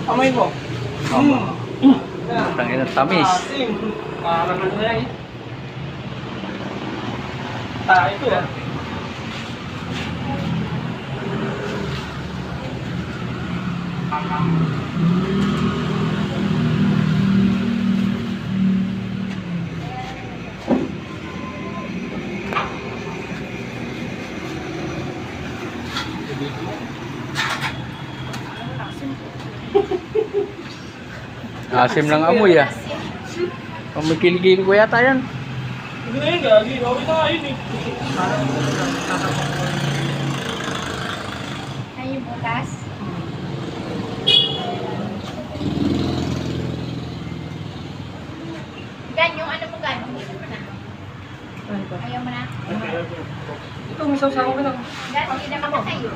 Amay mo. Tangin ng tamis. Asim. Parang ano na eh. Ito ah. Asim lang amoy ah. Pamikili-kili ko yata yan. Hindi na yun, gagi. Okay na nga yun eh. Ay, yung bukas. Gan, yung ano mo gan, hindi mo na. Ayaw mo na? Ito, may sausawa ka lang. Gan, hindi naman ka tayo.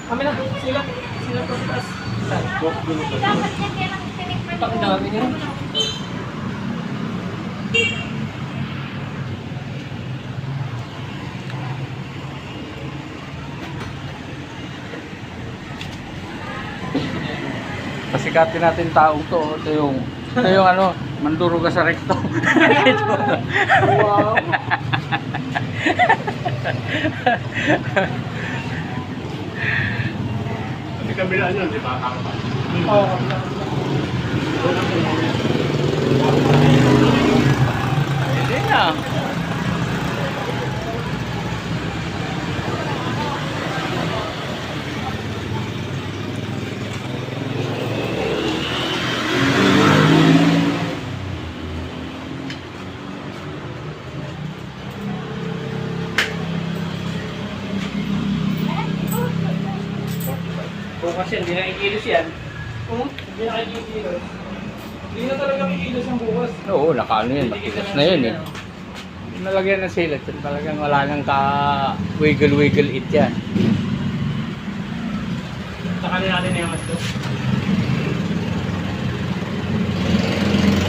Kami na, sila. Sila po sa taas. Dapat yan, kaya lang tinikman Ito, ang dami niya. Pasikatin natin taong to. Ito yung ano, manduro ka sa rekto. Wow. Hindi kabila niyan, di ba? Oo. Hindi na. Bukas yan, hindi na ikilos yan. Hindi na ikilos. Hindi na talaga ikilos ang bukas. Oo, nakaano yan. Makilos na yun eh. Nalagyan ng silat yun. Talagang wala nang ka-wiggle-wiggle it yan. Saka na natin na yung masto.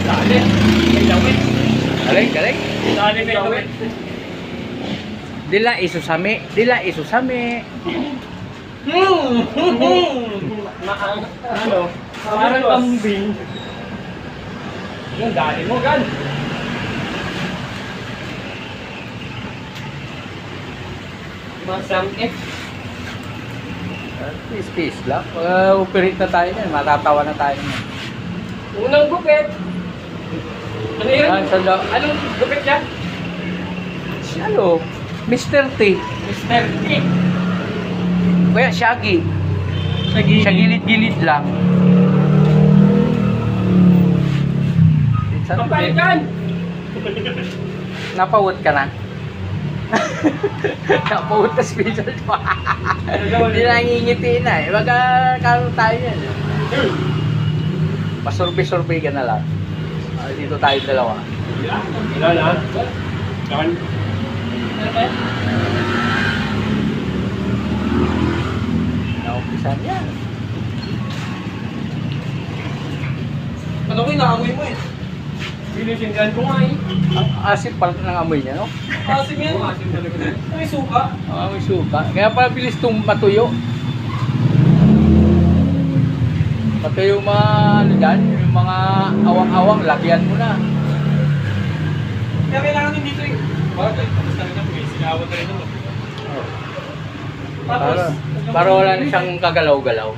Dali. May lawit. Galing, galing. Dali may lawit. Dila isusami. Dila isusami. Ano? Parang kambing. Yung dali mo, gan. Masangit. Peace lang. Operate na tayo yan. Matatawa na tayo yan. Unang gupit. Ano yun? Anong gupit yan? Si ano? Mr. T. Mr. T. Kaya Shaggy. Shaggy. Siya gilid-gilid lang. Kapalikan! Napawot ka na? Napawot na special mo. Hindi nangingiti na eh. Magkakaroon tayo yan. Pasurvey-survey ka na lang. Dito tayo dalawa. Wala na. Kawan. Naumpisan yan. Ano ko inaamoy mo eh? Sinisindihan ko nga eh. Ang asim pala ng amoy niya, no? Asim yan. Asim talaga. May suka. Ang amoy suka. Kaya pala bilis itong matuyo. Pati yung mga ano dyan, yung mga awang-awang, lagyan mo na. Kaya kailangan din dito eh. Bakit? Tapos talaga may sinawat na rin naman. Tapos, Para wala na siyang kagalaw-galaw.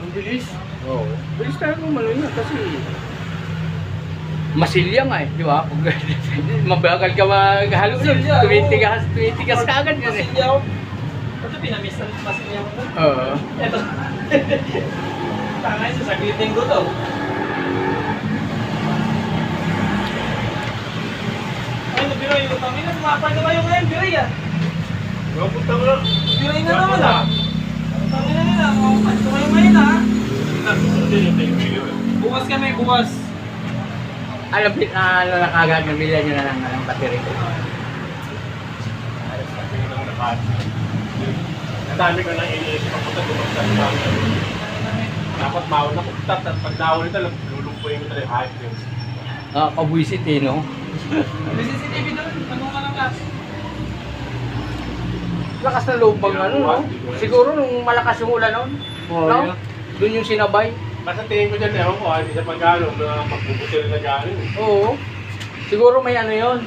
ang bilis. Oo. Bilis tayo kumalo niya kasi masilya nga eh, di ba? Mabagal ka maghalo nun. Masilya, oo. Tumitigas ka agad yun eh. Masilya ako. Ito pinamis na masilya ko to. Oo. Ito. Tangay, sasaglitin ko to. Ay, nabiray yung tangin na. Sumapay na kayo ngayon, biray ah. Punta mo na. Biray na naman ah. Tangin na nila. Ito kayo ngayon ah. Bukas kami, bukas. Alam na kagad, nabila nyo na lang ng battery. Ang dami ko nang iniisip ang punta bumagsak sa amin. Dapat mauna na punta at pag nauna nito, lulumpuin ko talaga yung hype yun. Kabuisit eh, no? May CCTV doon. Ano ka lang kasi? Lakas na loob bang ano, no? Siguro nung malakas yung ulan noon. No? Doon yung sinabay. Basta tingin ko dyan, ewan ko, hindi sa pag-ano, na magbubutil na gano'n. Oo. Siguro may ano yon.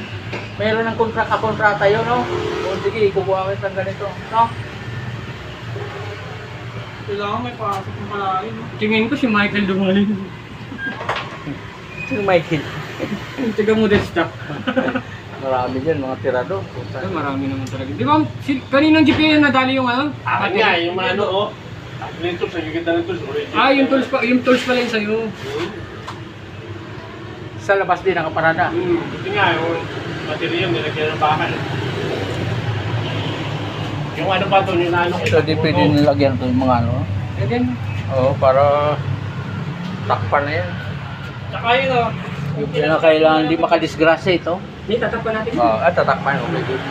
Mayroon ng kontrata yun, no? O sige, kukuha ko ng ganito. No? Kailangan may pasok ng palain. Tingin ko si Michael Dumalin. Sino Michael? Taga Modesta. Marami dyan, mga tirado. Ay, marami naman talaga. Di ba, kaninong GP yung nadali yung ano? Akin nga, yung mga ano, oh. Yung tools, ang gaganda ng tools. Ah, yung tools pala yung sa'yo. Sa labas din, nakaparada. Buti nga, yung material, nilagyan ng bakal. Yung ano pa doon, yung ano. So, di pwede nilagyan ito yung mga ano. Again. Oo, para takpan na yan. Tsaka yun o. Yung kailangan di makadisgrasya ito. Hindi, tatakpan natin. Oo, tatakpan. Okay, good.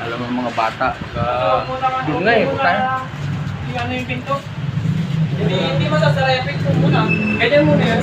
Alam mo mga bata. Doon nga eh, tayo. Yung ano yung pinto. Hindi masasara yung pinto muna. Ganyan muna yan.